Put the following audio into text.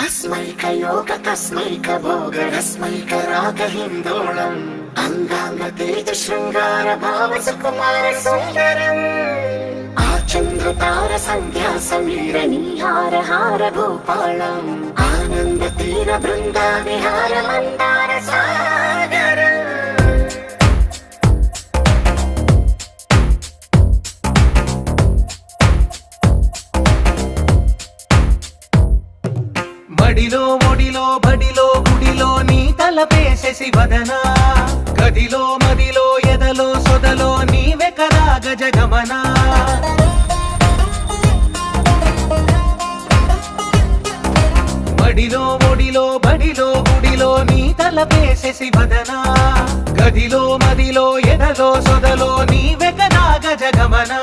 अस्मैकयोग तस्मैक भोग रस्मैक राग हिन्दोळम् अंगांग तेज शृंगार भाव सुकुमार सुंदरम् आचंद्र तार संध्या समीर निहार हार भूपालम् आनंद तीर बृंदा विहार मंदार सागर మడిలో ఒడిలో బడిలో గుడిలో నీ తలపేసేసి వదనా గదిలో మదిలో ఎదలో సొదలో నీవే కదా గజగమనా మడిలో ఒడిలో బడిలో గుడిలో నీ తలపేసేసి వదనా గదిలో మదిలో ఎదలో సొదలో నీవే కదా గజగమనా